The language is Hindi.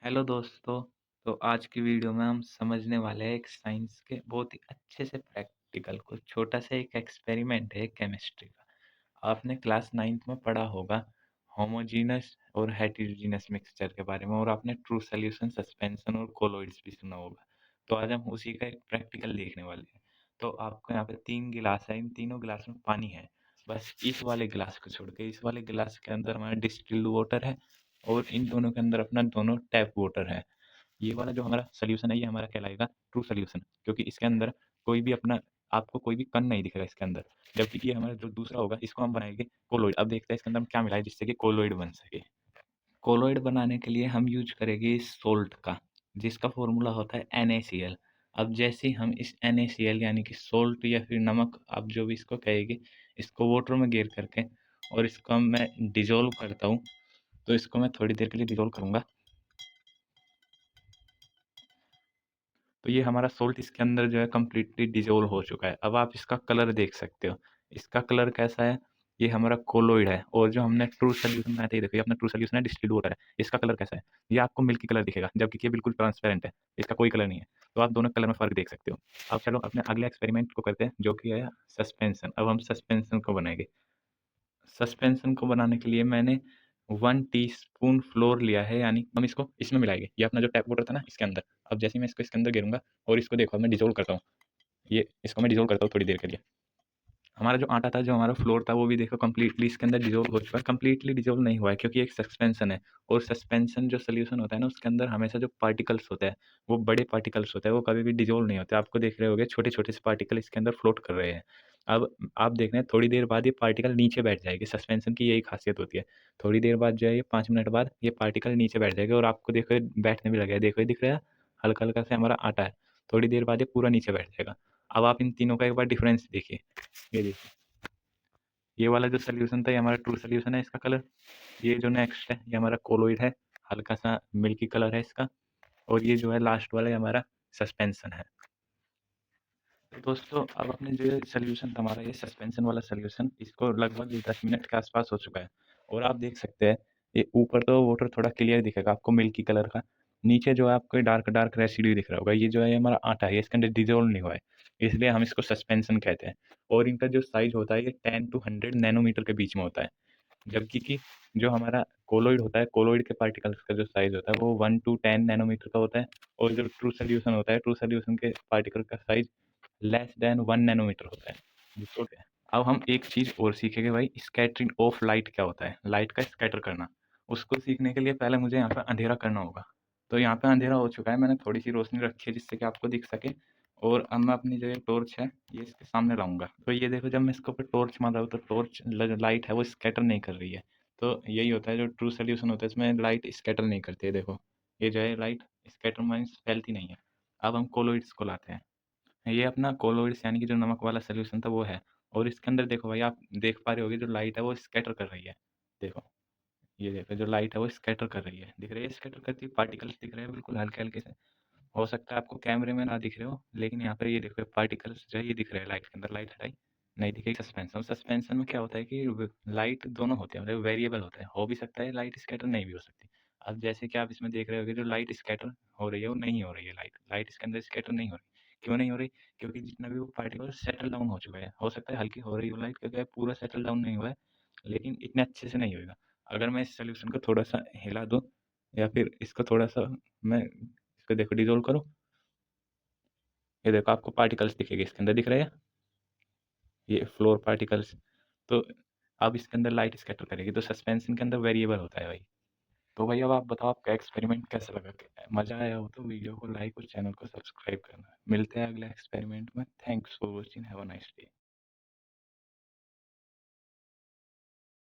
हेलो दोस्तों। तो आज की वीडियो में हम समझने वाले हैं एक साइंस के बहुत ही अच्छे से प्रैक्टिकल को छोटा सा एक एक्सपेरिमेंट है केमिस्ट्री का। आपने क्लास 9th में पढ़ा होगा होमोजीनस और हेटेरोजीनस मिक्सचर के बारे में, और आपने ट्रू सॉल्यूशन, सस्पेंशन और कोलॉइड्स भी सुना होगा। तो आज हम उसी का एक प्रैक्टिकल देखने वाले हैं। तो आपको यहाँ पे 3 गिलास है, इन तीनों गिलास में पानी है। बस इस वाले गिलास को छोड़ के इस वाले गिलास के अंदर हमारा डिस्टिल्ड वाटर है, और इन दोनों के अंदर अपना दोनों टैप वाटर है। ये वाला जो हमारा सॉल्यूशन है, ये हमारा कहलाएगा ट्रू सॉल्यूशन, क्योंकि इसके अंदर कोई भी अपना आपको कोई भी कण नहीं दिखेगा इसके अंदर। जबकि ये हमारा जो दूसरा होगा, इसको हम बनाएंगे कोलोइड। अब देखते हैं इसके अंदर हम क्या मिला है जिससे कि कोलोइड बन सके। कोलोइड बनाने के लिए हम यूज करेंगे इस सोल्ट का, जिसका फॉर्मूला होता है NaCl। अब जैसे ही हम इस NaCl यानी कि सोल्ट या फिर नमक, आप जो भी इसको कहेंगे, इसको वाटर में गेर करके और इसको मैं डिजोल्व करता हूँ। तो इसको मैं थोड़ी देर के लिए डिजोल्व करूंगा। तो ये हमारा सोल्ट इसके अंदर जो है कम्प्लीटली डिज़ोल्व हो चुका है। अब आप इसका कलर देख सकते हो। इसका कलर कैसा है? ये हमारा कोलोइड है, और जो हमने ट्रू सॉल्यूशन बनाया था, ये देखो, ये अपना ट्रू सॉल्यूशन है, डिस्टिल्ड वाटर है। इसका कलर कैसा है? ये आपको मिल्की कलर दिखेगा, जबकि ये बिल्कुल ट्रांसपेरेंट है, इसका कोई कलर नहीं है। तो आप दोनों कलर में फ़र्क देख सकते हो। अब चलो अपने अगले एक्सपेरिमेंट को करते हैं, जो कि है सस्पेंशन। अब हम सस्पेंशन को बनाएँगे। सस्पेंशन को बनाने के लिए मैंने 1 टीस्पून फ्लोर लिया है, यानी हम इसको इसमें मिलाएँगे। ये अपना जो टैप वाटर था ना, इसके अंदर। अब जैसे ही मैं इसको इसके अंदर गिरूँगा और इसको देखो, अब मैं डिज़ोल्व करता हूँ। ये इसको मैं डिज़ोल्व करता हूँ थोड़ी देर के लिए। हमारा जो आटा था, जो हमारा फ्लोर था, वो भी देखो कंप्लीटली इसके अंदर डिज़ोल्व हो चुका है। कंप्लीटली डिज़ोल्व नहीं हुआ है, क्योंकि एक सस्पेंशन है, और सस्पेंशन जो सॉल्यूशन होता है ना, उसके अंदर हमेशा जो पार्टिकल्स होते हैं, वो बड़े पार्टिकल्स होते हैं, वो कभी भी डिज़ोल्व नहीं होते। आपको देख रहे होंगे छोटे-छोटे से पार्टिकल इसके अंदर फ्लोट कर रहे हैं। अब आप देख रहे हैं थोड़ी देर बाद ये पार्टिकल नीचे बैठ जाएगी। सस्पेंशन की यही खासियत होती है। थोड़ी देर बाद जो है, ये 5 मिनट बाद ये पार्टिकल नीचे बैठ जाएगा, और आपको देखो ये बैठने भी लगा है। देखो ये दिख रहा है, हल्का-हल्का सा हमारा आटा है। थोड़ी देर बाद ये पूरा नीचे बैठ जाएगा। अब आप इन तीनों का एक बार डिफरेंस देखिए। ये देखिए, ये वाला जो सॉल्यूशन था, ये हमारा ट्रू सॉल्यूशन है, इसका कलर। ये जो नेक्स्ट है, ये हमारा कोलोइड है, हल्का सा मिल्की कलर है इसका। और ये जो है लास्ट वाला, ये हमारा सस्पेंशन है। तो दोस्तों, अब अपने जो ये सॉल्यूशन था हमारा, ये सस्पेंशन वाला सॉल्यूशन, इसको लगभग 10 मिनट के आसपास हो चुका है। और आप देख सकते हैं, ये ऊपर तो वाटर थोड़ा क्लियर दिखेगा आपको, मिल्की कलर का। नीचे जो है आपको डार्क डार्क रेसिड्यू दिख रहा होगा। ये जो है, ये हमारा आटा है, ये इसके अंदर डिजोल्व नहीं हुआ है, इसलिए हम इसको सस्पेंशन कहते हैं। और इनका जो साइज होता है, ये 10 to 100 नैनोमीटर के बीच में होता है। जबकि कि जो हमारा कोलॉइड होता है, कोलॉइड के पार्टिकल्स का जो साइज़ होता है, वो 1 to 10 नैनोमीटर का होता है। और जो ट्रू सॉल्यूशन होता है, ट्रू सॉल्यूशन के पार्टिकल का साइज़ लेस देन 1 नैनोमीटर होता है। जिसको अब हम एक चीज़ और सीखेंगे भाई, स्कैटरिंग ऑफ लाइट क्या होता है? लाइट का स्कैटर करना। उसको सीखने के लिए पहले मुझे यहाँ पे अंधेरा करना होगा। तो यहाँ पे अंधेरा हो चुका है, मैंने थोड़ी-सी रोशनी रखी है जिससे कि आपको दिख सके। और अब मैं अपनी जो ये टॉर्च है, ये इसके सामने लाऊँगा। तो ये देखो, जब मैं इसके ऊपर टॉर्च मार रहा हूँ, तो टॉर्च ल लाइट है वो स्कैटर नहीं कर रही है। तो यही होता है जो ट्रू सॉल्यूशन होता है, इसमें लाइट स्कैटर नहीं करती है, देखो। ये जो है लाइट स्कैटर मीन्स फैलती नहीं है। अब हम कोलॉइड्स को लाते हैं। ये अपना कोलॉइड्स यानी कि जो नमक वाला सॉल्यूशन था, वो है। और इसके अंदर देखो भाई, आप देख पा रहे होगे, जो लाइट है वो स्कैटर कर रही है। देखो, ये देखो, जो लाइट है वो स्कैटर कर रही है। दिख रही है स्कैटर करती है, पार्टिकल्स दिख रहे हैं बिल्कुल हल्के-हल्के से। हो सकता है आपको कैमरे में ना दिख रहे हो, लेकिन यहाँ पे ये देखो पार्टिकल्स जो है, ये दिख रहे हैं लाइट के अंदर। लाइट हटाई, नहीं दिखेगी। सस्पेंशन, सस्पेंशन में क्या होता है कि लाइट दोनों होते हैं, मतलब वेरिएबल होता है। हो भी सकता है लाइट स्कैटर, नहीं भी हो सकती। अब जैसे कि आप इसमें देख रहे होगे, जो लाइट स्कैटर हो रही है, वो नहीं हो रही है। लाइट लाइट इसके अंदर स्कैटर नहीं हो रही। क्यों नहीं हो रही? क्योंकि जितना भी वो पार्टिकल सेटल डाउन हो चुका है। हो सकता है हल्की हो रही हो लाइट, क्योंकि पूरा सेटल डाउन नहीं हुआ है, लेकिन इतने अच्छे से नहीं होगा। अगर मैं इस सॉल्यूशन को थोड़ा सा हिला दूं, या फिर इसको थोड़ा सा मैं इसको देखो डिजोल्व करूं, ये देखो आपको पार्टिकल्स दिखेंगे इसके अंदर, दिख रहे हैं ये फ्लोर पार्टिकल्स। तो अब इसके अंदर लाइट स्कैटर करेगी, तो सस्पेंशन के अंदर वेरिएबल होता है भाई। तो भाई अब आप बताओ, आपका एक्सपेरिमेंट कैसा लगा? मजा आया हो तो वीडियो को लाइक और चैनल को सब्सक्राइब करना। मिलते हैं अगले एक्सपेरिमेंट में। Thanks for watching, have a nice day.